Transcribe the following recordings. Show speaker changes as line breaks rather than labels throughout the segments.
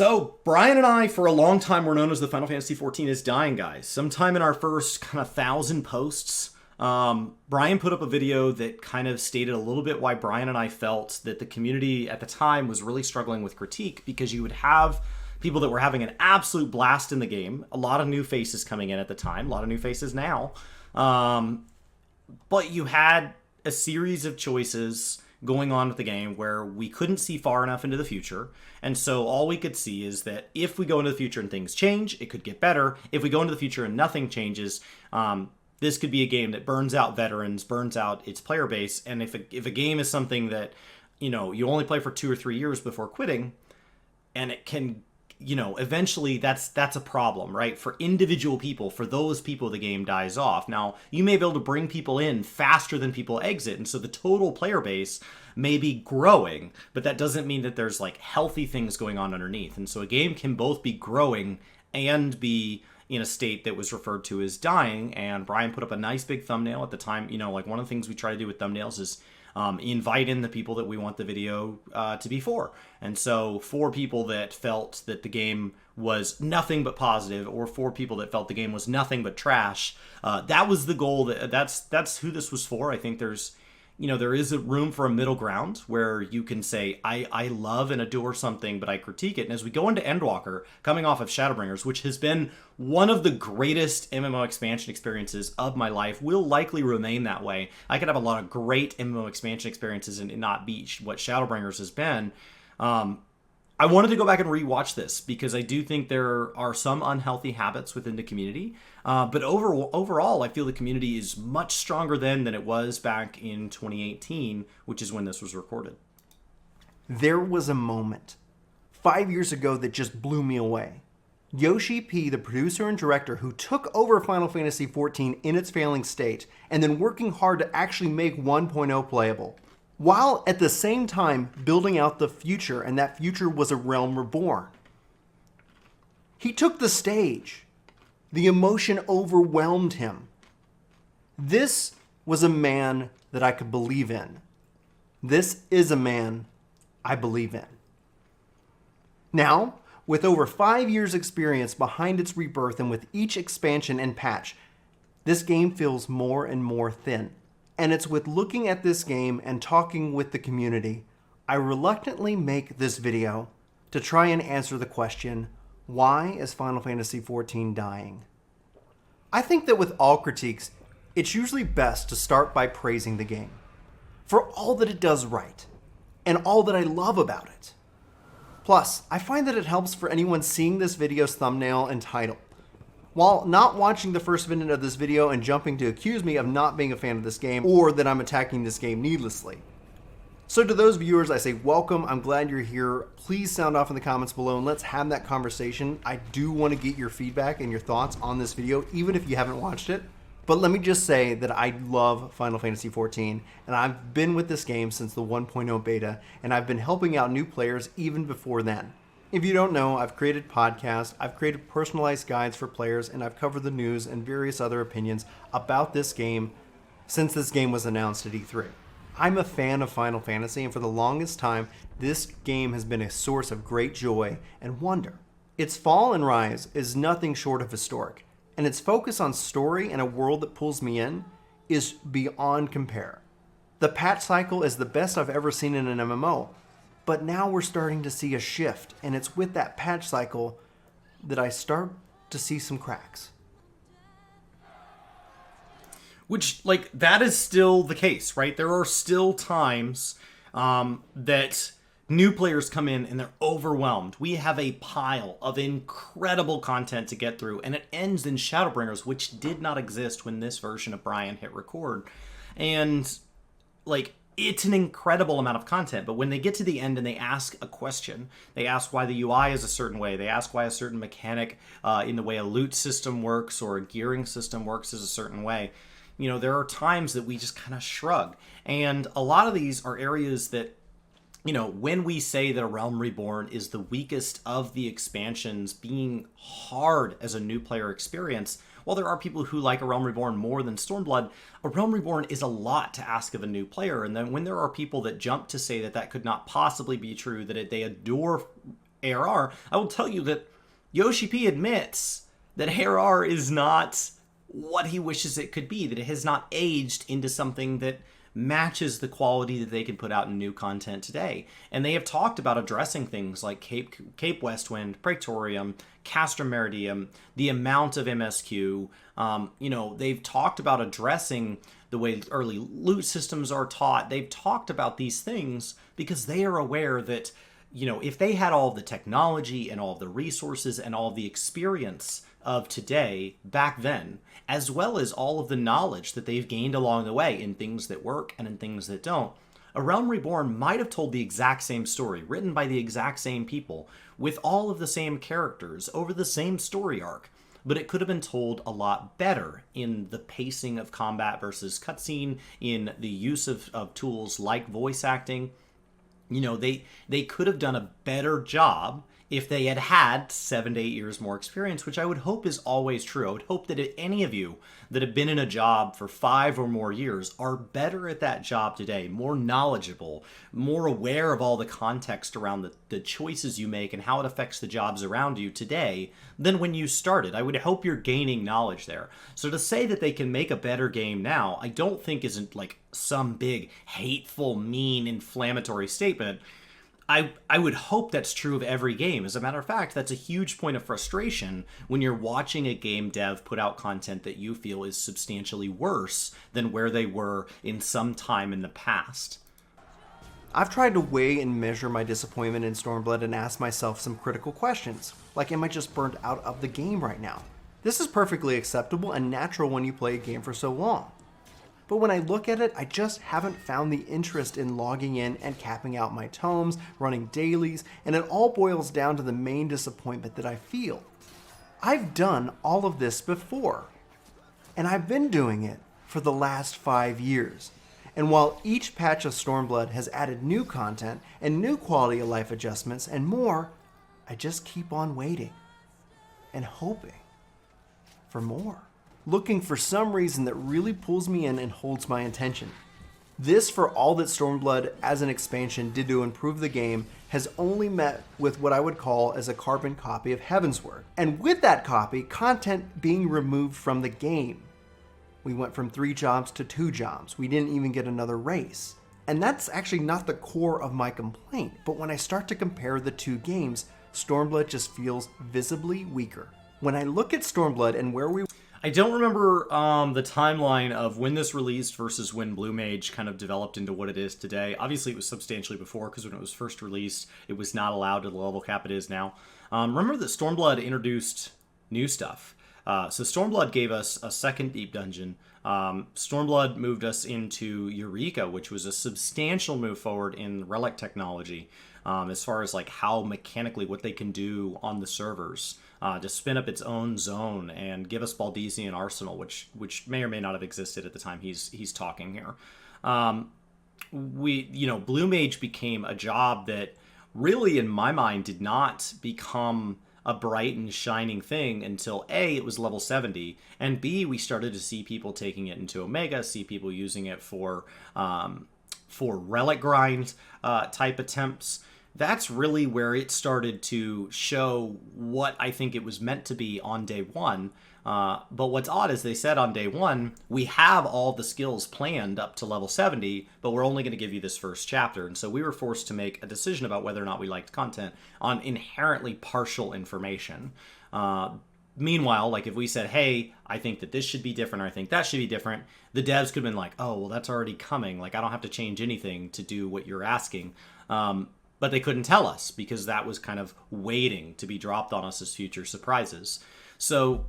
So, Brian and I, for a long time, were known as the Final Fantasy XIV is dying guys. Sometime in our first kind of 1,000 posts, Brian put up a video that kind of stated a little bit why Brian and I felt that the community at the time was really struggling with critique, because you would have people that were having an absolute blast in the game, a lot of new faces coming in at the time, a lot of new faces now, but you had a series of choices going on with the game where we couldn't see far enough into the future. And so all we could see is that if we go into the future and things change, it could get better. If we go into the future and nothing changes, this could be a game that burns out veterans, burns out its player base. And if a game is something that, you only play for 2 or 3 years before quitting, and it can, eventually that's a problem, right? For individual people, for those people, the game dies off. Now, you may be able to bring people in faster than people exit, and so the total player base may be growing, but that doesn't mean that there's like healthy things going on underneath. And so a game can both be growing and be in a state that was referred to as dying. And Brian put up a nice big thumbnail at the time. Like one of the things we try to do with thumbnails is invite in the people that we want the video to be for. And so for people that felt that the game was nothing but positive, or for people that felt the game was nothing but trash, that was the goal. That's who this was for. I think there is a room for a middle ground where you can say, I love and adore something, but I critique it. And as we go into Endwalker, coming off of Shadowbringers, which has been one of the greatest MMO expansion experiences of my life, will likely remain that way. I could have a lot of great MMO expansion experiences and not be what Shadowbringers has been. I wanted to go back and rewatch this because I do think there are some unhealthy habits within the community. But overall, I feel the community is much stronger than it was back in 2018, which is when this was recorded.
There was a moment 5 years ago that just blew me away. Yoshi P, the producer and director who took over Final Fantasy XIV in its failing state and then working hard to actually make 1.0 playable, while at the same time building out the future, and that future was a realm reborn. He took the stage. The emotion overwhelmed him. This was a man that I could believe in. This is a man I believe in. Now, with over 5 years' experience behind its rebirth and with each expansion and patch, this game feels more and more thin. And it's with looking at this game and talking with the community, I reluctantly make this video to try and answer the question, why is Final Fantasy XIV dying? I think that with all critiques, it's usually best to start by praising the game for all that it does right and all that I love about it. Plus, I find that it helps for anyone seeing this video's thumbnail and title. While not watching the first minute of this video and jumping to accuse me of not being a fan of this game or that I'm attacking this game needlessly. So to those viewers, I say welcome. I'm glad you're here. Please sound off in the comments below and let's have that conversation. I do want to get your feedback and your thoughts on this video, even if you haven't watched it. But let me just say that I love Final Fantasy XIV, and I've been with this game since the 1.0 beta, and I've been helping out new players even before then. If you don't know, I've created podcasts, I've created personalized guides for players, and I've covered the news and various other opinions about this game since this game was announced at E3. I'm a fan of Final Fantasy, and for the longest time, this game has been a source of great joy and wonder. Its fall and rise is nothing short of historic, and its focus on story and a world that pulls me in is beyond compare. The patch cycle is the best I've ever seen in an MMO, but now we're starting to see a shift, and it's with that patch cycle that I start to see some cracks.
Which, that is still the case, right? There are still times that new players come in and they're overwhelmed. We have a pile of incredible content to get through, and it ends in Shadowbringers, which did not exist when this version of Brian hit record. And, it's an incredible amount of content, but when they get to the end and they ask a question, they ask why the UI is a certain way, they ask why a certain mechanic in the way a loot system works or a gearing system works is a certain way, there are times that we just kind of shrug. And a lot of these are areas that, when we say that A Realm Reborn is the weakest of the expansions being hard as a new player experience, while there are people who like A Realm Reborn more than Stormblood, A Realm Reborn is a lot to ask of a new player. And then when there are people that jump to say that that could not possibly be true, that they adore ARR, I will tell you that Yoshi P admits that ARR is not what he wishes it could be, that it has not aged into something that matches the quality that they can put out in new content today. And they have talked about addressing things like Cape Westwind, Praetorium, Castrum Meridium, the amount of MSQ. They've talked about addressing the way early loot systems are taught. They've talked about these things because they are aware that, if they had all of the technology and all of the resources and all of the experience of today back then, as well as all of the knowledge that they've gained along the way in things that work and in things that don't, A Realm Reborn might have told the exact same story, written by the exact same people, with all of the same characters, over the same story arc, but it could have been told a lot better in the pacing of combat versus cutscene, in the use of tools like voice acting. They could have done a better job if they had had 7 to 8 years more experience, which I would hope is always true. I would hope that if any of you that have been in a job for 5 or more years are better at that job today, more knowledgeable, more aware of all the context around the choices you make and how it affects the jobs around you today than when you started. I would hope you're gaining knowledge there. So to say that they can make a better game now, I don't think isn't like some big, hateful, mean, inflammatory statement. I would hope that's true of every game. As a matter of fact, that's a huge point of frustration when you're watching a game dev put out content that you feel is substantially worse than where they were in some time in the past.
I've tried to weigh and measure my disappointment in Stormblood and ask myself some critical questions, like am I just burnt out of the game right now? This is perfectly acceptable and natural when you play a game for so long. But when I look at it, I just haven't found the interest in logging in and capping out my tomes, running dailies, and it all boils down to the main disappointment that I feel. I've done all of this before, and I've been doing it for the last 5 years. And while each patch of Stormblood has added new content and new quality of life adjustments and more, I just keep on waiting and hoping for more. Looking for some reason that really pulls me in and holds my attention. This, for all that Stormblood as an expansion did to improve the game, has only met with what I would call as a carbon copy of Heavensward. And with that copy, content being removed from the game. We went from 3 jobs to 2 jobs. We didn't even get another race. And that's actually not the core of my complaint, but when I start to compare the 2 games, Stormblood just feels visibly weaker. When I look at Stormblood and where we
I don't remember the timeline of when this released versus when Blue Mage kind of developed into what it is today. Obviously, it was substantially before, because when it was first released, it was not allowed to the level cap it is now. Remember that Stormblood introduced new stuff. So Stormblood gave us a second deep dungeon. Stormblood moved us into Eureka, which was a substantial move forward in relic technology, as far as like how mechanically what they can do on the servers. To spin up its own zone and give us Baldesian Arsenal, which may or may not have existed at the time he's talking here. Blue Mage became a job that really, in my mind, did not become a bright and shining thing until A, it was level 70, and B, we started to see people taking it into Omega, see people using it for relic grind type attempts. That's really where it started to show what I think it was meant to be on day one. But what's odd is they said on day one, we have all the skills planned up to level 70, but we're only going to give you this first chapter. And so we were forced to make a decision about whether or not we liked content on inherently partial information. Meanwhile, like if we said, hey, I think that this should be different, or I think that should be different, the devs could have been like, oh, well, that's already coming. Like, I don't have to change anything to do what you're asking. But they couldn't tell us because that was kind of waiting to be dropped on us as future surprises. So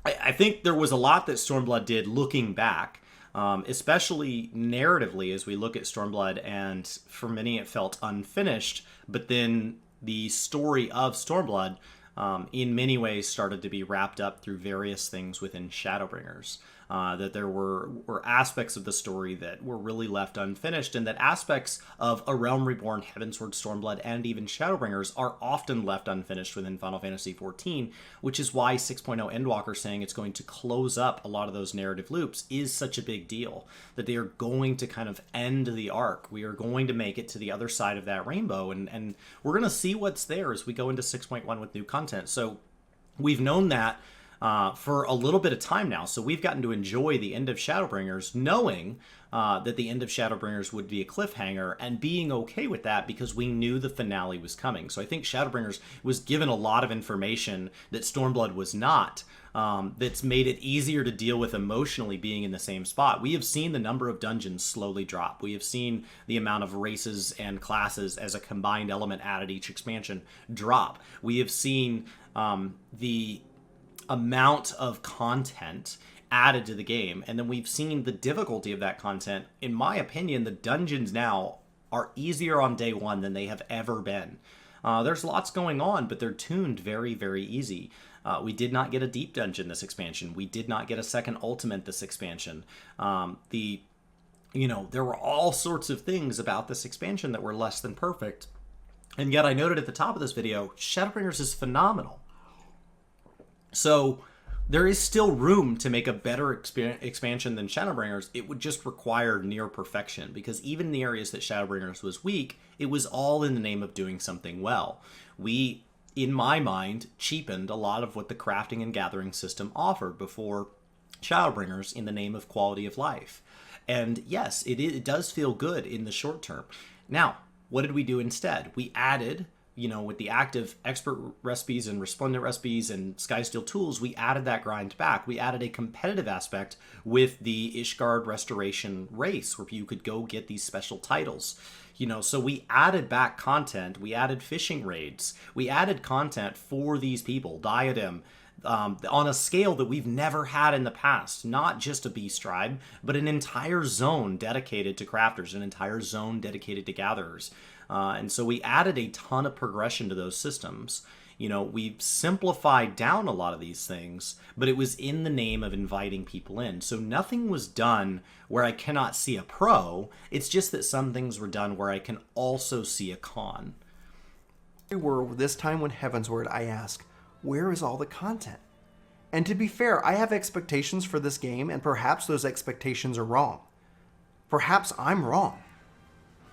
I think there was a lot that Stormblood did looking back, especially narratively as we look at Stormblood, and for many it felt unfinished, but then the story of Stormblood in many ways started to be wrapped up through various things within Shadowbringers. that there were aspects of the story that were really left unfinished, and that aspects of A Realm Reborn, Heavensward, Stormblood, and even Shadowbringers are often left unfinished within Final Fantasy XIV, which is why 6.0 Endwalker saying it's going to close up a lot of those narrative loops is such a big deal, that they are going to kind of end the arc. We are going to make it to the other side of that rainbow, and we're going to see what's there as we go into 6.1 with new content. So we've known that for a little bit of time now. So we've gotten to enjoy the end of Shadowbringers, knowing that the end of Shadowbringers would be a cliffhanger, and being okay with that because we knew the finale was coming. So I think Shadowbringers was given a lot of information that Stormblood was not. That's made it easier to deal with emotionally being in the same spot. We have seen the number of dungeons slowly drop. We have seen the amount of races and classes as a combined element added each expansion drop. We have seen the amount of content added to the game, and then we've seen the difficulty of that content. In my opinion, the dungeons now are easier on day one than they have ever been. There's lots going on, but they're tuned very, very easy. We did not get a deep dungeon this expansion. We did not get a second ultimate this expansion. There were all sorts of things about this expansion that were less than perfect. And yet I noted at the top of this video, Shadowbringers is phenomenal. So there is still room to make a better expansion than Shadowbringers. It would just require near perfection, because even in the areas that Shadowbringers was weak, it was all in the name of doing something well. We, in my mind, cheapened a lot of what the crafting and gathering system offered before Shadowbringers in the name of quality of life. And yes, it does feel good in the short term. Now, what did we do instead? We added, with the active expert recipes and resplendent recipes and Skysteel tools, we added that grind back. We added a competitive aspect with the Ishgard Restoration race, where you could go get these special titles. So we added back content. We added fishing raids. We added content for these people, Diadem, on a scale that we've never had in the past. Not just a beast tribe, but an entire zone dedicated to crafters, an entire zone dedicated to gatherers. And so we added a ton of progression to those systems. We've simplified down a lot of these things, but it was in the name of inviting people in. So nothing was done where I cannot see a pro. It's just that some things were done where I can also see a con.
This time when Heavensward, I ask, where is all the content? And to be fair, I have expectations for this game, and perhaps those expectations are wrong. Perhaps I'm wrong.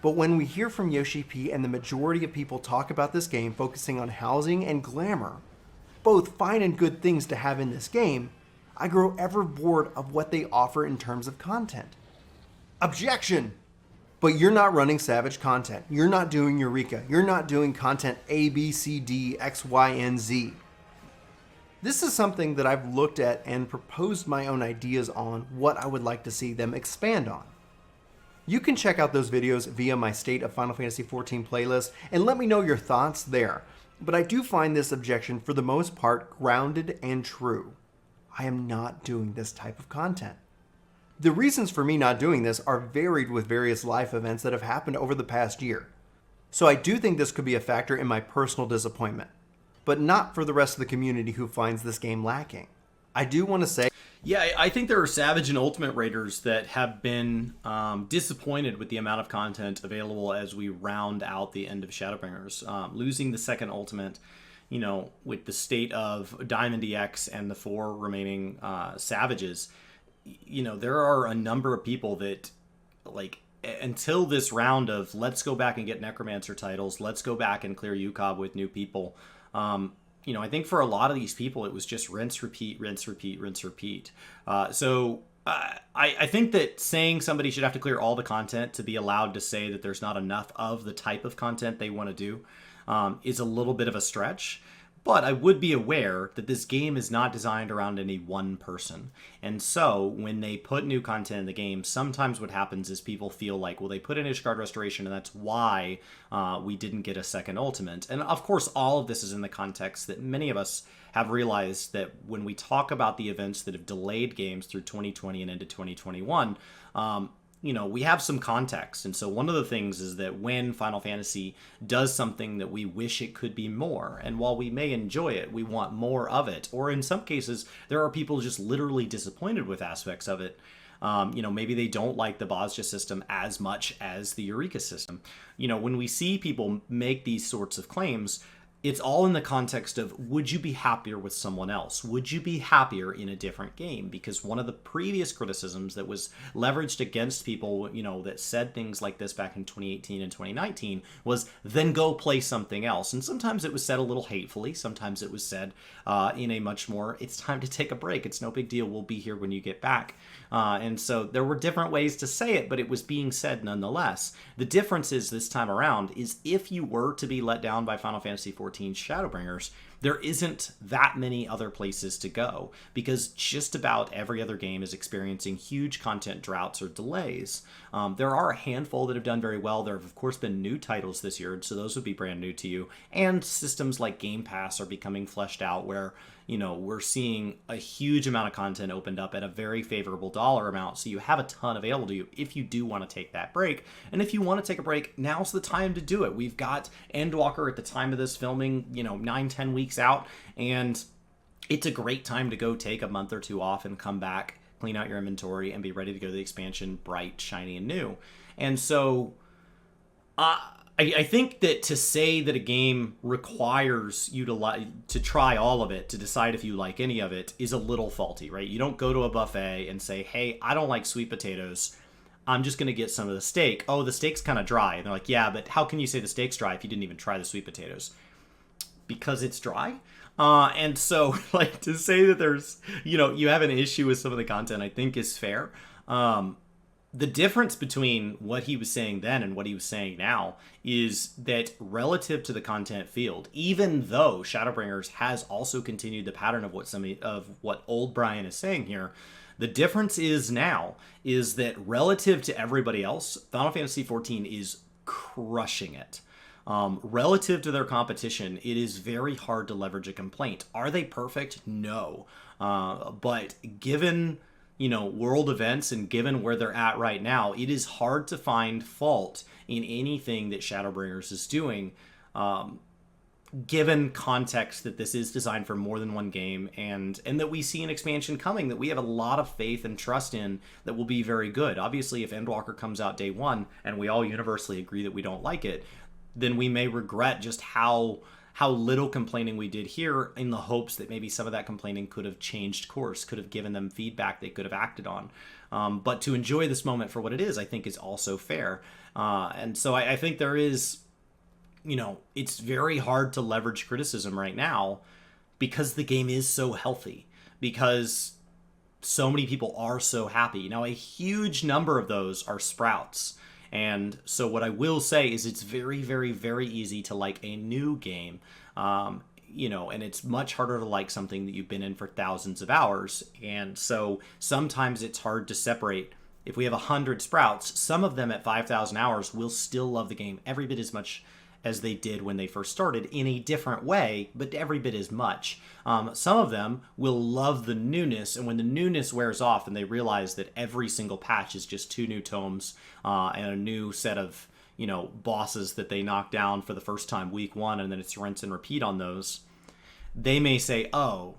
But when we hear from Yoshi P and the majority of people talk about this game focusing on housing and glamour, both fine and good things to have in this game, I grow ever bored of what they offer in terms of content. Objection! But you're not running Savage content. You're not doing Eureka. You're not doing content A, B, C, D, X, Y, and Z. This is something that I've looked at and proposed my own ideas on what I would like to see them expand on. You can check out those videos via my State of Final Fantasy XIV playlist and let me know your thoughts there. But I do find this objection for the most part grounded and true. I am not doing this type of content. The reasons for me not doing this are varied with various life events that have happened over the past year. So I do think this could be a factor in my personal disappointment, but not for the rest of the community who finds this game lacking. I do want to say,
yeah, I think there are Savage and Ultimate Raiders that have been disappointed with the amount of content available as we round out the end of Shadowbringers. Losing the second Ultimate, with the state of Diamond EX and the 4 remaining Savages, there are a number of people that, until this round of let's go back and get Necromancer titles, let's go back and clear UCOB with new people, I think for a lot of these people, it was just rinse, repeat, rinse, repeat, rinse, repeat. So I think that saying somebody should have to clear all the content to be allowed to say that there's not enough of the type of content they want to do is a little bit of a stretch. But I would be aware that this game is not designed around any one person. And so when they put new content in the game, sometimes what happens is people feel like, well, they put in Ishgard Restoration and that's why we didn't get a second Ultimate. And of course, all of this is in the context that many of us have realized that when we talk about the events that have delayed games through 2020 and into 2021, we have some context. And so one of the things is that when Final Fantasy does something that we wish it could be more, and while we may enjoy it, we want more of it. Or in some cases, there are people just literally disappointed with aspects of it. Maybe they don't like the Bosja system as much as the Eureka system. When we see people make these sorts of claims, it's all in the context of, would you be happier with someone else? Would you be happier in a different game? Because one of the previous criticisms that was leveraged against people, that said things like this back in 2018 and 2019 was, then go play something else. And sometimes it was said a little hatefully. Sometimes it was said in a much more, it's time to take a break. It's no big deal. We'll be here when you get back. And so there were different ways to say it, but it was being said nonetheless. The difference is this time around is if you were to be let down by Final Fantasy XIV Shadowbringers, there isn't that many other places to go, because just about every other game is experiencing huge content droughts or delays. There are a handful that have done very well. There have, of course, been new titles this year, so those would be brand new to you. And systems like Game Pass are becoming fleshed out where, we're seeing a huge amount of content opened up at a very favorable dollar amount, so you have a ton available to you if you do want to take that break. And if you want to take a break, now's the time to do it. We've got Endwalker at the time of this filming, 9-10 weeks out, and it's a great time to go take a month or two off and come back, clean out your inventory, and be ready to go to the expansion bright, shiny, and new. And so I think that to say that a game requires you to try all of it to decide if you like any of it is a little faulty, right? You don't go to a buffet and say, hey, I don't like sweet potatoes, I'm just going to get some of the steak. Oh, the steak's kind of dry. And they're like, yeah, but how can you say the steak's dry if you didn't even try the sweet potatoes? Because it's dry. And so, to say that there's, you have an issue with some of the content, I think is fair. The difference between what he was saying then and what he was saying now is that relative to the content field, even though Shadowbringers has also continued the pattern of what old Brian is saying here, the difference is now is that relative to everybody else, Final Fantasy XIV is crushing it. Relative to their competition, it is very hard to leverage a complaint. Are they perfect? No. But given world events and given where they're at right now, it is hard to find fault in anything that Shadowbringers is doing, given context that this is designed for more than one game, and that we see an expansion coming that we have a lot of faith and trust in that will be very good. Obviously, if Endwalker comes out day one and we all universally agree that we don't like it, then we may regret just how little complaining we did here, in the hopes that maybe some of that complaining could have changed course, could have given them feedback they could have acted on. But to enjoy this moment for what it is, I think is also fair. And so I think there is, it's very hard to leverage criticism right now because the game is so healthy, because so many people are so happy. Now, a huge number of those are sprouts. And so what I will say is it's very, very, very easy to like a new game, and it's much harder to like something that you've been in for thousands of hours. And so sometimes it's hard to separate. If we have 100 sprouts, some of them at 5,000 hours will still love the game every bit as much as they did when they first started, in a different way, but every bit as much. Some of them will love the newness, and when the newness wears off and they realize that every single patch is just 2 new tomes and a new set of bosses that they knock down for the first time week 1, and then it's rinse and repeat on those, they may say, oh,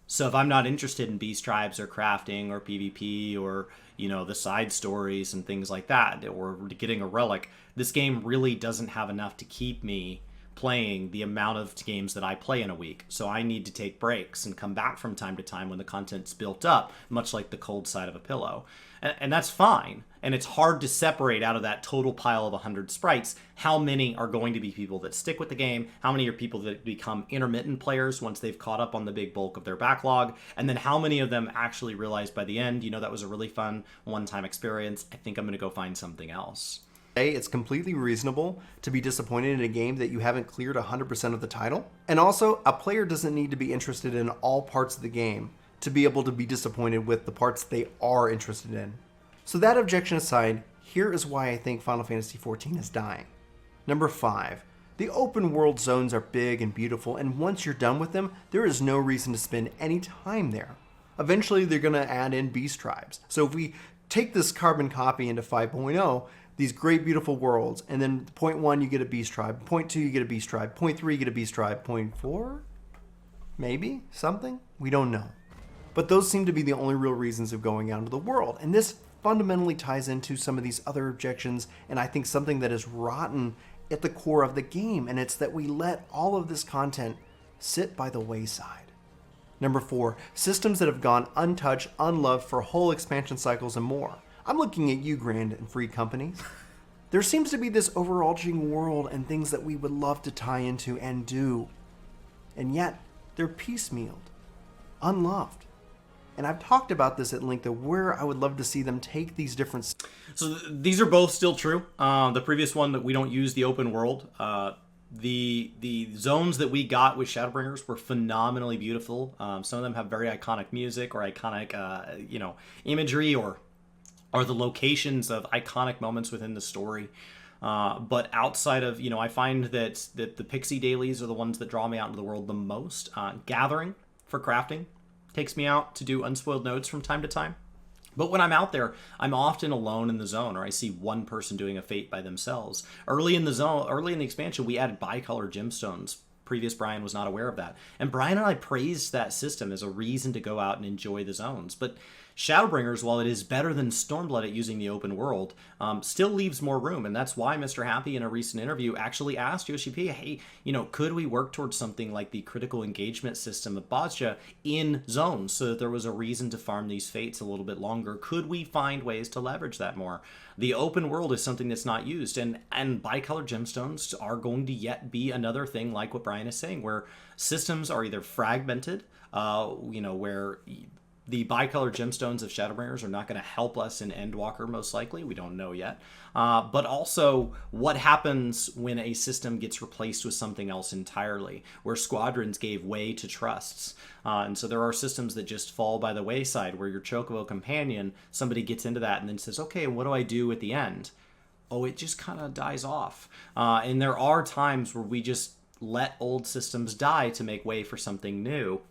so if I'm not interested in beast tribes or crafting or PvP or the side stories and things like that, or getting a relic, this game really doesn't have enough to keep me playing the amount of games that I play in a week. So I need to take breaks and come back from time to time when the content's built up, much like the cold side of a pillow. And that's fine. And it's hard to separate out of that total pile of 100 sprites how many are going to be people that stick with the game, how many are people that become intermittent players once they've caught up on the big bulk of their backlog, and then how many of them actually realize by the end, that was a really fun one-time experience. I think I'm going to go find something else.
It's completely reasonable to be disappointed in a game that you haven't cleared 100% of the title. And also, a player doesn't need to be interested in all parts of the game to be able to be disappointed with the parts they are interested in. So that objection aside, here is why I think Final Fantasy XIV is dying. Number 5. The open world zones are big and beautiful, and once you're done with them, there is no reason to spend any time there. Eventually, they're going to add in beast tribes. So if we take this carbon copy into 5.0, these great, beautiful worlds, and then point 1, you get a beast tribe. Point 2, you get a beast tribe. Point 3, you get a beast tribe. Point 4, maybe something? We don't know. But those seem to be the only real reasons of going out into the world. And this fundamentally ties into some of these other objections, and I think something that is rotten at the core of the game, and it's that we let all of this content sit by the wayside. Number 4, systems that have gone untouched, unloved for whole expansion cycles and more. I'm looking at you, Grand and Free companies. There seems to be this overarching world and things that we would love to tie into and do. And yet, they're piecemealed, unloved. And I've talked about this at length of where I would love to see them take these different...
So these are both still true. The previous one, that we don't use the open world. The zones that we got with Shadowbringers were phenomenally beautiful. Some of them have very iconic music or iconic, imagery or the locations of iconic moments within the story. But outside of, I find that the Pixie dailies are the ones that draw me out into the world the most. Gathering for crafting takes me out to do unspoiled nodes from time to time. But when I'm out there, I'm often alone in the zone, or I see one person doing a fate by themselves. Early in the expansion, we added bicolored gemstones. Previous Brian was not aware of that. And Brian and I praised that system as a reason to go out and enjoy the zones. But Shadowbringers, while it is better than Stormblood at using the open world, still leaves more room. And that's why Mr. Happy in a recent interview actually asked Yoshi P, hey, could we work towards something like the critical engagement system of Boccia in zones so that there was a reason to farm these fates a little bit longer? Could we find ways to leverage that more? The open world is something that's not used, and bicolored gemstones are going to yet be another thing, like what Brian is saying, where systems are either fragmented, where the bicolored gemstones of Shadowbringers are not going to help us in Endwalker, most likely. We don't know yet. But also, what happens when a system gets replaced with something else entirely, where squadrons gave way to trusts. And so there are systems that just fall by the wayside, where your Chocobo companion, somebody gets into that and then says, okay, what do I do at the end? Oh, it just kind of dies off. And there are times where we just let old systems die to make way for something new.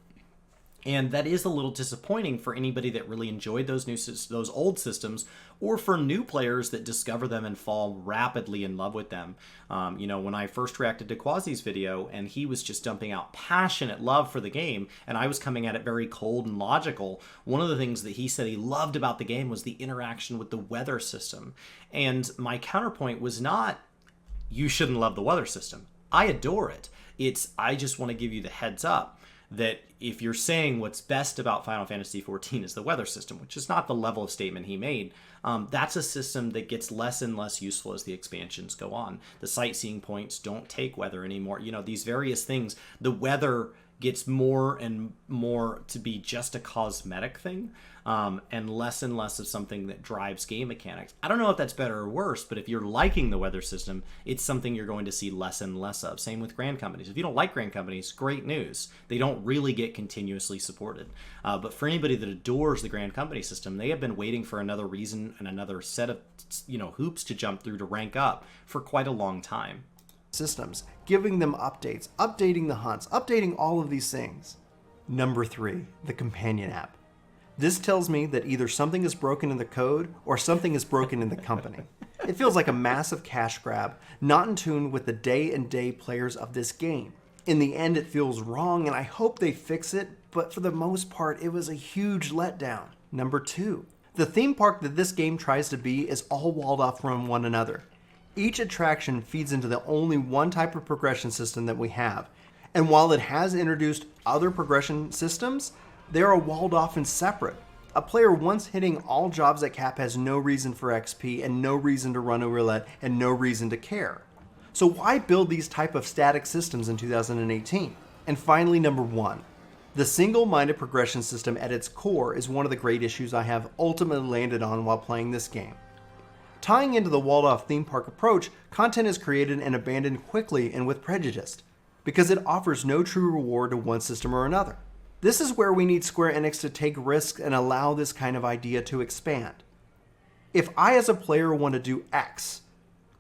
And that is a little disappointing for anybody that really enjoyed those old systems, or for new players that discover them and fall rapidly in love with them. When I first reacted to Quasi's video, and he was just dumping out passionate love for the game, and I was coming at it very cold and logical, one of the things that he said he loved about the game was the interaction with the weather system. And my counterpoint was not, you shouldn't love the weather system. I adore it. I just want to give you the heads up that if you're saying what's best about Final Fantasy XIV is the weather system, which is not the level of statement he made, that's a system that gets less and less useful as the expansions go on. The sightseeing points don't take weather anymore. These various things, the weather gets more and more to be just a cosmetic thing, and less of something that drives game mechanics. I don't know if that's better or worse, but if you're liking the weather system, it's something you're going to see less and less of. Same with Grand Companies. If you don't like Grand Companies, great news. They don't really get continuously supported. But for anybody that adores the Grand Company system, they have been waiting for another reason and another set of hoops to jump through to rank up for quite a long time.
Systems, giving them updates, updating the hunts, updating all of these things. Number 3, the companion app. This tells me that either something is broken in the code or something is broken in the company. It feels like a massive cash grab, not in tune with the day-and-day players of this game. In the end, it feels wrong, and I hope they fix it, but for the most part, it was a huge letdown. Number 2, the theme park that this game tries to be is all walled off from one another. Each attraction feeds into the only one type of progression system that we have, and while it has introduced other progression systems, they are walled off and separate. A player once hitting all jobs at cap has no reason for XP and no reason to run a roulette and no reason to care. So why build these type of static systems in 2018? And finally, number 1. The single-minded progression system at its core is one of the great issues I have ultimately landed on while playing this game. Tying into the walled-off theme park approach, content is created and abandoned quickly and with prejudice, because it offers no true reward to one system or another. This is where we need Square Enix to take risks and allow this kind of idea to expand. If I as a player want to do X,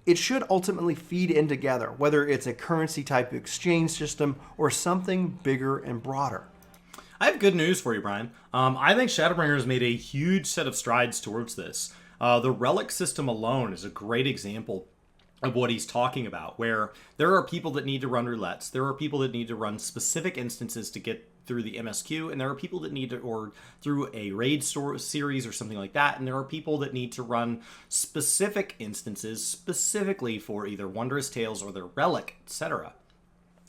it should ultimately feed in together, whether it's a currency type exchange system or something bigger and broader.
I have good news for you, Brian. I think Shadowbringers made a huge set of strides towards this. The relic system alone is a great example of what he's talking about, where there are people that need to run roulettes, there are people that need to run specific instances to get through the MSQ, and there are people that need to, or through a raid series or something like that, and there are people that need to run specific instances specifically for either Wondrous Tales or their relic, etc.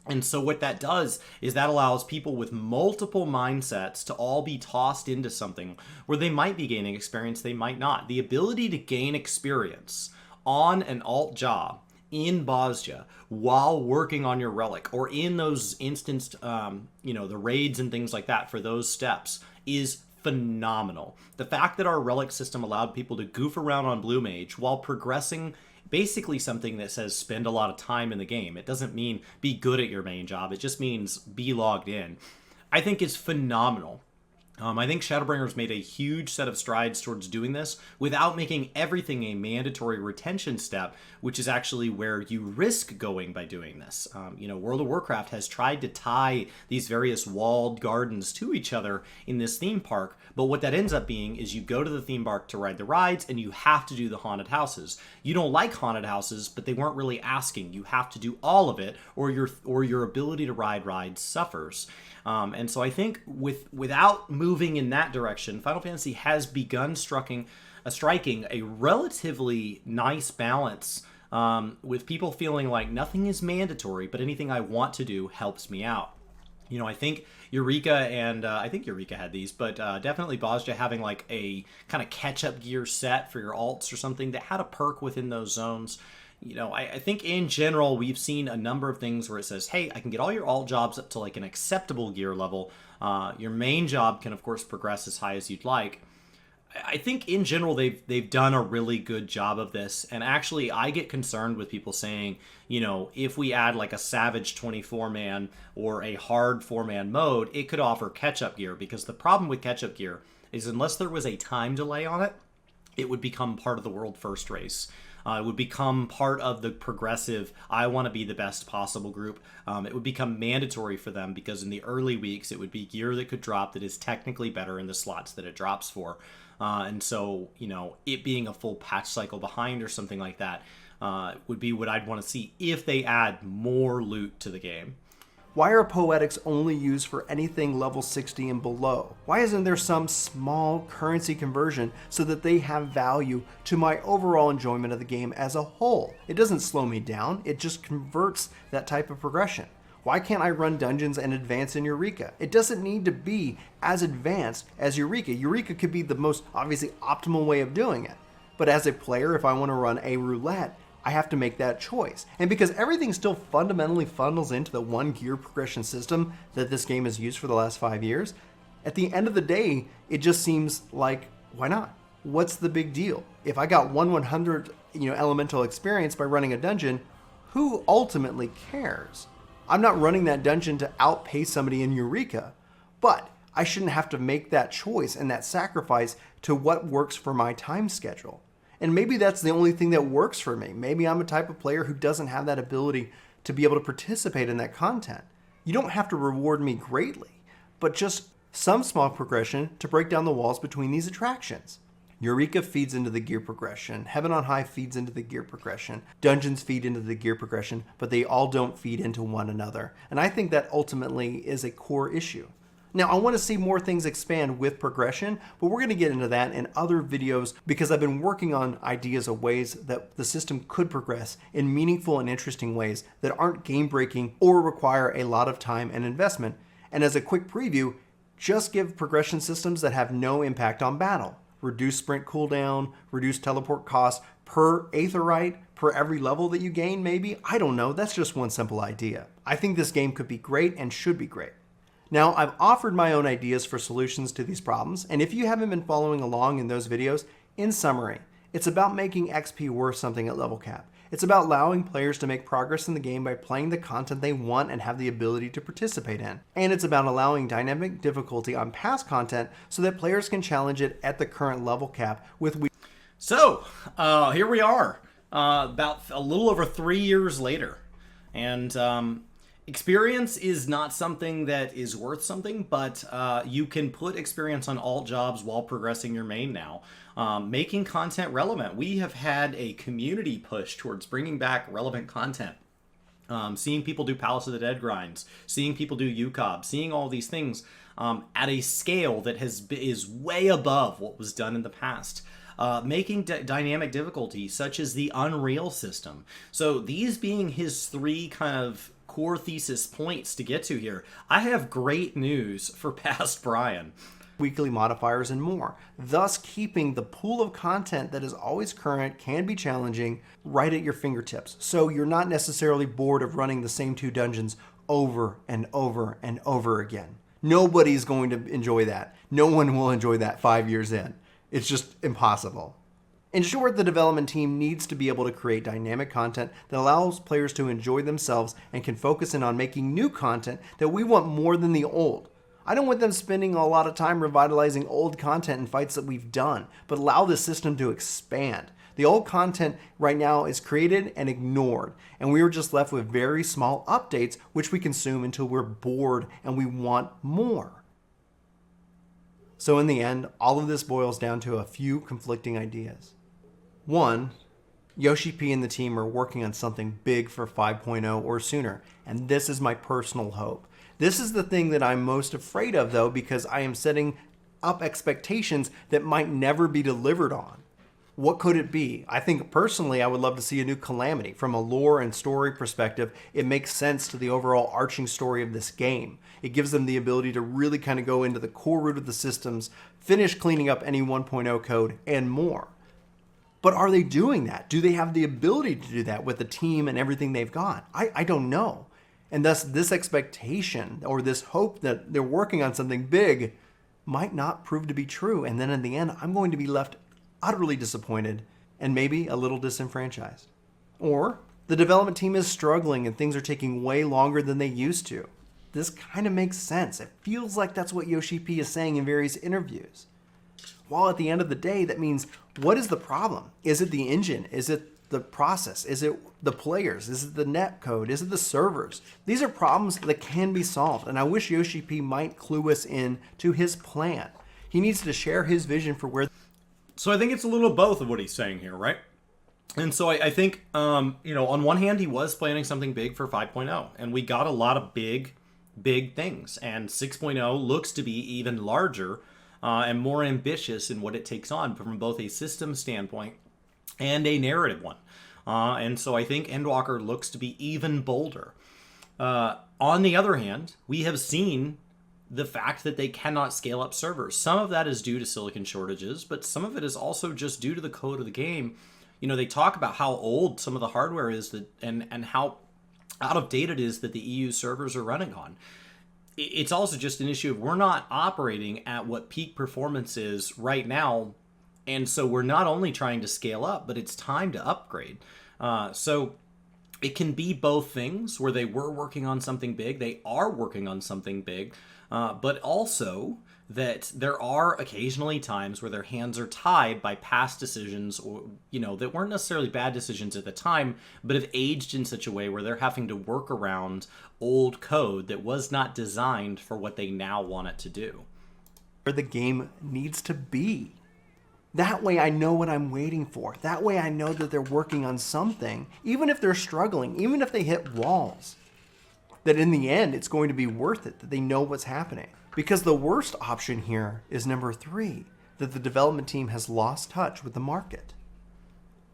And so what that does is that allows people with multiple mindsets to all be tossed into something where they might be gaining experience, they might not. The ability to gain experience on an alt job in Bosja while working on your relic, or in those instanced, the raids and things like that for those steps, is phenomenal. The fact that our relic system allowed people to goof around on Blue Mage while progressing basically something that says spend a lot of time in the game. It doesn't mean be good at your main job. It just means be logged in. I think is phenomenal. I think Shadowbringers made a huge set of strides towards doing this without making everything a mandatory retention step, which is actually where you risk going by doing this. World of Warcraft has tried to tie these various walled gardens to each other in this theme park, but what that ends up being is you go to the theme park to ride the rides, and you have to do the haunted houses. You don't like haunted houses, but they weren't really asking. You have to do all of it, or your ability to ride rides suffers. And so I think without moving in that direction, Final Fantasy has begun striking a relatively nice balance, with people feeling like nothing is mandatory, but anything I want to do helps me out. I think Eureka and I think Eureka had these, but definitely Bosja having like a kind of catch-up gear set for your alts or something that had a perk within those zones. I think in general, we've seen a number of things where it says, hey, I can get all your alt jobs up to like an acceptable gear level. Your main job can, of course, progress as high as you'd like. I think in general, they've done a really good job of this. And actually, I get concerned with people saying, if we add like a Savage 24-man or a hard 4-man mode, it could offer catch-up gear. Because the problem with catch-up gear is unless there was a time delay on it, it would become part of the world first race. It would become part of the progressive, I want to be the best possible group. It would become mandatory for them because in the early weeks, it would be gear that could drop that is technically better in the slots that it drops for. And so, it being a full patch cycle behind or something like that would be what I'd want to see if they add more loot to the game.
Why are poetics only used for anything level 60 and below? Why isn't there some small currency conversion so that they have value to my overall enjoyment of the game as a whole? It doesn't slow me down, it just converts that type of progression. Why can't I run dungeons and advance in Eureka? It doesn't need to be as advanced as Eureka. Eureka could be the most obviously optimal way of doing it. But as a player, if I want to run a roulette, I have to make that choice. And because everything still fundamentally funnels into the one gear progression system that this game has used for the last 5 years, at the end of the day, it just seems like, why not? What's the big deal? If I got 1/100, elemental experience by running a dungeon, who ultimately cares? I'm not running that dungeon to outpace somebody in Eureka, but I shouldn't have to make that choice and that sacrifice to what works for my time schedule. And maybe that's the only thing that works for me. Maybe I'm a type of player who doesn't have that ability to be able to participate in that content. You don't have to reward me greatly, but just some small progression to break down the walls between these attractions. Eureka feeds into the gear progression. Heaven on High feeds into the gear progression. Dungeons feed into the gear progression, but they all don't feed into one another. And I think that ultimately is a core issue. Now, I want to see more things expand with progression, but we're going to get into that in other videos because I've been working on ideas of ways that the system could progress in meaningful and interesting ways that aren't game-breaking or require a lot of time and investment. And as a quick preview, just give progression systems that have no impact on battle. Reduce sprint cooldown, reduce teleport costs per Aetherite, per every level that you gain maybe. I don't know, that's just one simple idea. I think this game could be great and should be great. Now, I've offered my own ideas for solutions to these problems, and if you haven't been following along in those videos, in summary, it's about making XP worth something at level cap. It's about allowing players to make progress in the game by playing the content they want and have the ability to participate in. And it's about allowing dynamic difficulty on past content so that players can challenge it at the current level cap with...
So, here we are, about a little over 3 years later, and Experience is not something that is worth something, but you can put experience on all jobs while progressing your main now. Making content relevant. We have had a community push towards bringing back relevant content. Seeing people do Palace of the Dead grinds, seeing people do UCOB, seeing all these things at a scale that is way above what was done in the past. Making dynamic difficulty, such as the Unreal system. So these being his three kind of core thesis points to get to here, I have great news for past Brian.
Weekly modifiers and more, thus keeping the pool of content that is always current, can be challenging, right at your fingertips. So you're not necessarily bored of running the same 2 dungeons over and over and over again. Nobody's going to enjoy that. No one will enjoy that 5 years in. It's just impossible. In short, the development team needs to be able to create dynamic content that allows players to enjoy themselves and can focus in on making new content that we want more than the old. I don't want them spending a lot of time revitalizing old content and fights that we've done, but allow the system to expand. The old content right now is created and ignored, and we are just left with very small updates which we consume until we're bored and we want more. So in the end, all of this boils down to a few conflicting ideas. One, Yoshi P and the team are working on something big for 5.0 or sooner, and this is my personal hope. This is the thing that I'm most afraid of, though, because I am setting up expectations that might never be delivered on. What could it be? I think personally I would love to see a new Calamity. From a lore and story perspective, it makes sense to the overall arching story of this game. It gives them the ability to really kind of go into the core root of the systems, finish cleaning up any 1.0 code, and more. But are they doing that? Do they have the ability to do that with the team and everything they've got? I don't know. And thus this expectation or this hope that they're working on something big might not prove to be true. And then in the end, I'm going to be left utterly disappointed and maybe a little disenfranchised. Or the development team is struggling and things are taking way longer than they used to. This kind of makes sense. It feels like that's what Yoshi P is saying in various interviews. While at the end of the day, that means, what is the problem? Is it the engine? Is it the process? Is it the players? Is it the net code? Is it the servers? These are problems that can be solved, and I wish Yoshi P might clue us in to his plan. He needs to share his vision for where...
So I think it's a little both of what he's saying here, right? And so I think, on one hand, he was planning something big for 5.0, and we got a lot of big things, and 6.0 looks to be even larger and more ambitious in what it takes on from both a system standpoint and a narrative one. And so I think Endwalker looks to be even bolder. On the other hand, we have seen the fact that they cannot scale up servers. Some of that is due to silicon shortages, but some of it is also just due to the code of the game. They talk about how old some of the hardware is and how out of date it is that the EU servers are running on. It's also just an issue of we're not operating at what peak performance is right now, and so we're not only trying to scale up, but it's time to upgrade. So it can be both things where they were working on something big, they are working on something big, but also that there are occasionally times where their hands are tied by past decisions, or that weren't necessarily bad decisions at the time, but have aged in such a way where they're having to work around old code that was not designed for what they now want it to do.
Where the game needs to be. That way I know what I'm waiting for. That way I know that they're working on something, even if they're struggling, even if they hit walls, that in the end it's going to be worth it, that they know what's happening. Because the worst option here is number 3, that the development team has lost touch with the market.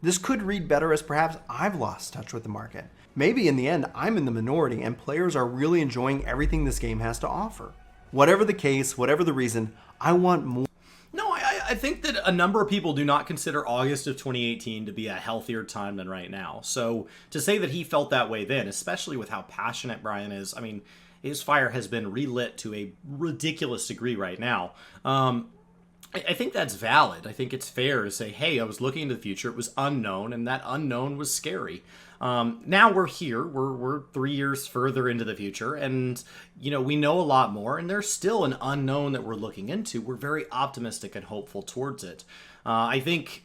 This could read better as perhaps I've lost touch with the market. Maybe in the end I'm in the minority and players are really enjoying everything this game has to offer. Whatever the case, whatever the reason, I want more.
No, I think that a number of people do not consider August of 2018 to be a healthier time than right now. So to say that he felt that way then, especially with how passionate Brian is, I mean, his fire has been relit to a ridiculous degree right now. I think that's valid. I think it's fair to say, hey, I was looking into the future. It was unknown, and that unknown was scary. Now we're here. We're 3 years further into the future, and we know a lot more, and there's still an unknown that we're looking into. We're very optimistic and hopeful towards it. I think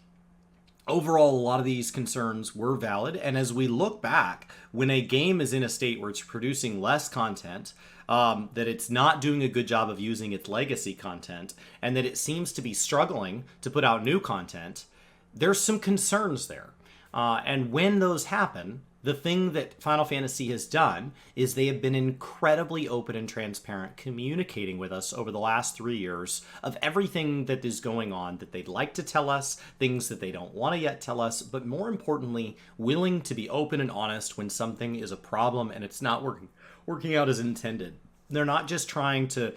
overall, a lot of these concerns were valid. And as we look back, when a game is in a state where it's producing less content, that it's not doing a good job of using its legacy content, and that it seems to be struggling to put out new content, there's some concerns there. And when those happen, the thing that Final Fantasy has done is they have been incredibly open and transparent, communicating with us over the last 3 years of everything that is going on that they'd like to tell us, things that they don't want to yet tell us, but more importantly, willing to be open and honest when something is a problem and it's not working out as intended. They're not just trying to,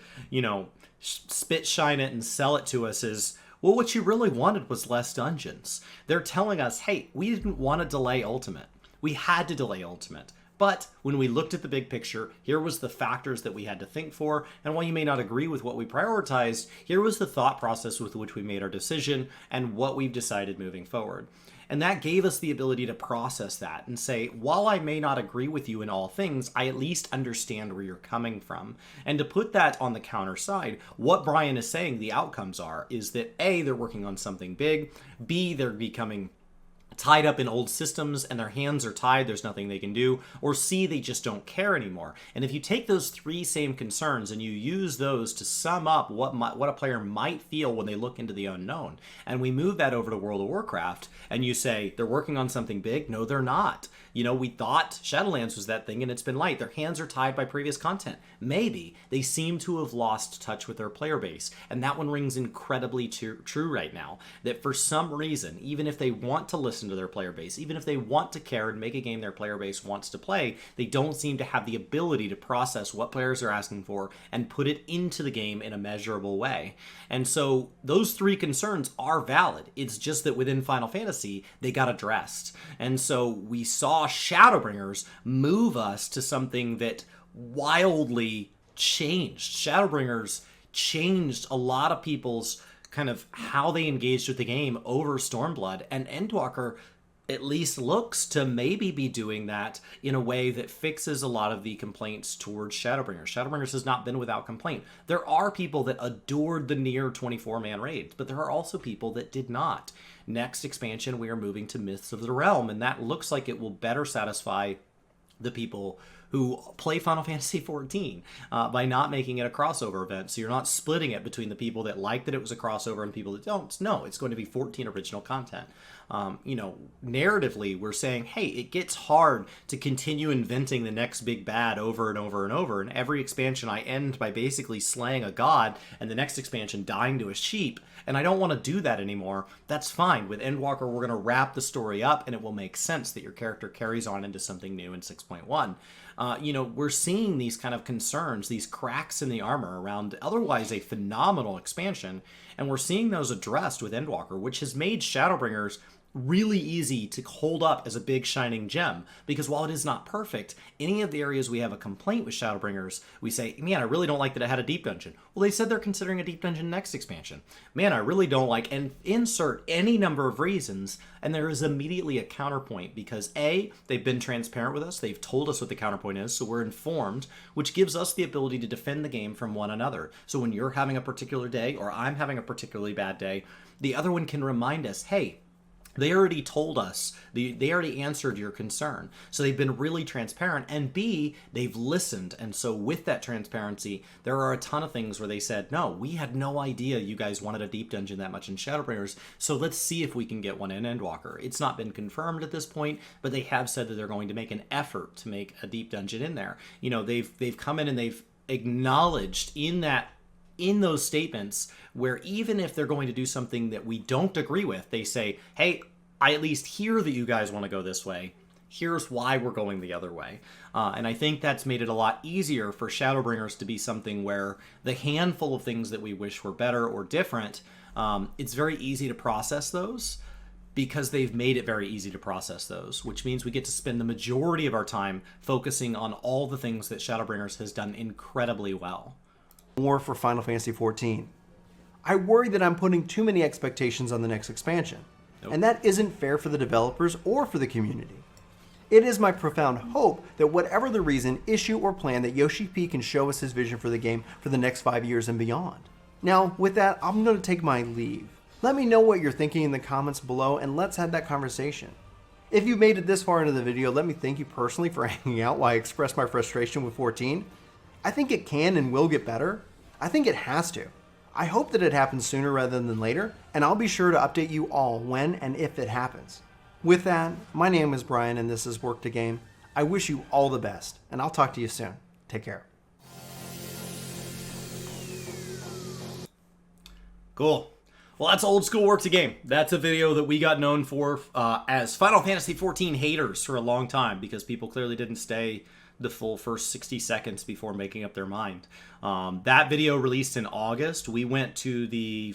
spit shine it and sell it to us as, well, what you really wanted was less dungeons. They're telling us, hey, we didn't want to delay Ultimate. We had to delay Ultimate. But when we looked at the big picture, here was the factors that we had to think for, and while you may not agree with what we prioritized, here was the thought process with which we made our decision and what we've decided moving forward. And that gave us the ability to process that and say, while I may not agree with you in all things, I at least understand where you're coming from. And to put that on the counter side, what Brian is saying the outcomes are is that A, they're working on something big, B, they're becoming tied up in old systems and their hands are tied, there's nothing they can do, or C, they just don't care anymore. And if you take those three same concerns and you use those to sum up what a player might feel when they look into the unknown, and we move that over to World of Warcraft, and you say, they're working on something big? No, they're not. We thought Shadowlands was that thing and it's been light. Their hands are tied by previous content. Maybe. They seem to have lost touch with their player base. And that one rings incredibly true right now. That for some reason, even if they want to listen to their player base, even if they want to care and make a game their player base wants to play, they don't seem to have the ability to process what players are asking for and put it into the game in a measurable way. And so those three concerns are valid. It's just that within Final Fantasy, they got addressed. And so we saw Shadowbringers move us to something that wildly changed. Shadowbringers changed a lot of people's kind of how they engaged with the game over Stormblood, and Endwalker at least looks to maybe be doing that in a way that fixes a lot of the complaints towards Shadowbringers. Shadowbringers has not been without complaint. There are people that adored the near 24-man raids, but there are also people that did not. Next expansion, we are moving to Myths of the Realm, and that looks like it will better satisfy the people who play Final Fantasy XIV by not making it a crossover event. So you're not splitting it between the people that like that it was a crossover and people that don't. No, it's going to be 14 original content. Narratively, we're saying, hey, it gets hard to continue inventing the next big bad over and over and over. And every expansion I end by basically slaying a god and the next expansion dying to a sheep. And I don't want to do that anymore. That's fine. With Endwalker, we're going to wrap the story up and it will make sense that your character carries on into something new in 6.1. We're seeing these kind of concerns, these cracks in the armor around otherwise a phenomenal expansion, and we're seeing those addressed with Endwalker, which has made Shadowbringers really easy to hold up as a big shining gem, because while it is not perfect, any of the areas we have a complaint with Shadowbringers, we say, man, I really don't like that it had a deep dungeon. Well, they said they're considering a deep dungeon next expansion. Man, I really don't like, and insert any number of reasons, and there is immediately a counterpoint, because A, they've been transparent with us, they've told us what the counterpoint is, so we're informed, which gives us the ability to defend the game from one another. So when you're having a particular day, or I'm having a particularly bad day, the other one can remind us, hey, they already told us, they already answered your concern. So they've been really transparent. And B, they've listened. And so with that transparency, there are a ton of things where they said, no, we had no idea you guys wanted a deep dungeon that much in Shadowbringers. So let's see if we can get one in Endwalker. It's not been confirmed at this point, but they have said that they're going to make an effort to make a deep dungeon in there. They've come in and they've acknowledged in those statements where even if they're going to do something that we don't agree with, they say, hey, I at least hear that you guys want to go this way. Here's why we're going the other way. And I think that's made it a lot easier for Shadowbringers to be something where the handful of things that we wish were better or different, it's very easy to process those because they've made it very easy to process those, which means we get to spend the majority of our time focusing on all the things that Shadowbringers has done incredibly well.
More for Final Fantasy XIV. I worry that I'm putting too many expectations on the next expansion, and that isn't fair for the developers or for the community. It is my profound hope that whatever the reason, issue, or plan, that Yoshi P can show us his vision for the game for the next 5 years and beyond. Now, with that, I'm going to take my leave. Let me know what you're thinking in the comments below, and let's have that conversation. If you've made it this far into the video, let me thank you personally for hanging out while I express my frustration with 14. I think it can and will get better. I think it has to. I hope that it happens sooner rather than later, and I'll be sure to update you all when and if it happens. With that, my name is Brian and this is Work to Game. I wish you all the best, and I'll talk to you soon. Take care.
Cool. Well, that's old school Work to Game. That's a video that we got known for as Final Fantasy XIV haters for a long time because people clearly didn't stay the full first 60 seconds before making up their mind. That video released in August. We went to the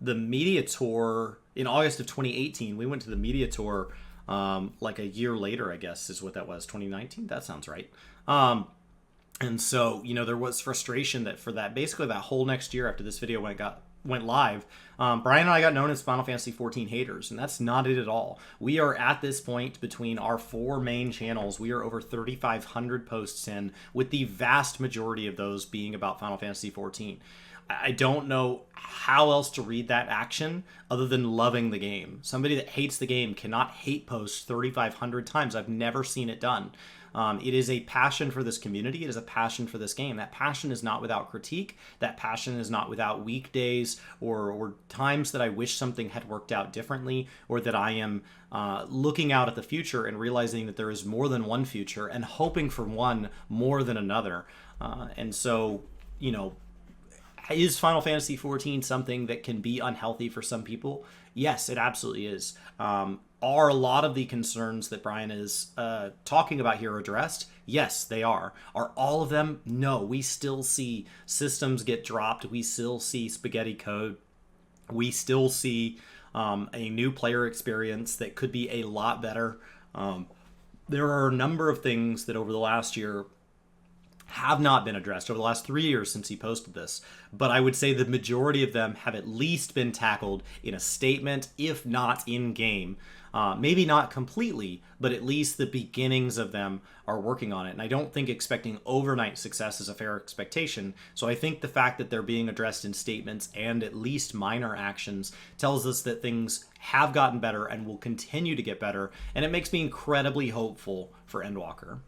media tour in August of 2018. We went to the media tour like a year later, I guess is what that was. 2019? That sounds right. And so, there was frustration that for that, basically that whole next year after this video went live, Brian and I got known as Final Fantasy XIV haters, and that's not it at all. We are at this point between our 4 main channels, we are over 3,500 posts in, with the vast majority of those being about Final Fantasy XIV. I don't know how else to read that action other than loving the game. Somebody that hates the game cannot hate post 3,500 times. I've never seen it done. It is a passion for this community. It is a passion for this game. That passion is not without critique. That passion is not without weekdays or times that I wish something had worked out differently, or that I am looking out at the future and realizing that there is more than one future and hoping for one more than another. And so, is Final Fantasy XIV something that can be unhealthy for some people? Yes, it absolutely is. Are a lot of the concerns that Brian is talking about here addressed? Yes, they are. Are all of them? No. We still see systems get dropped. We still see spaghetti code. We still see a new player experience that could be a lot better. There are a number of things that over the last year have not been addressed over the last 3 years since he posted this, but I would say the majority of them have at least been tackled in a statement, if not in game. Maybe not completely, but at least the beginnings of them are working on it. And I don't think expecting overnight success is a fair expectation. So I think the fact that they're being addressed in statements and at least minor actions tells us that things have gotten better and will continue to get better. And it makes me incredibly hopeful for Endwalker.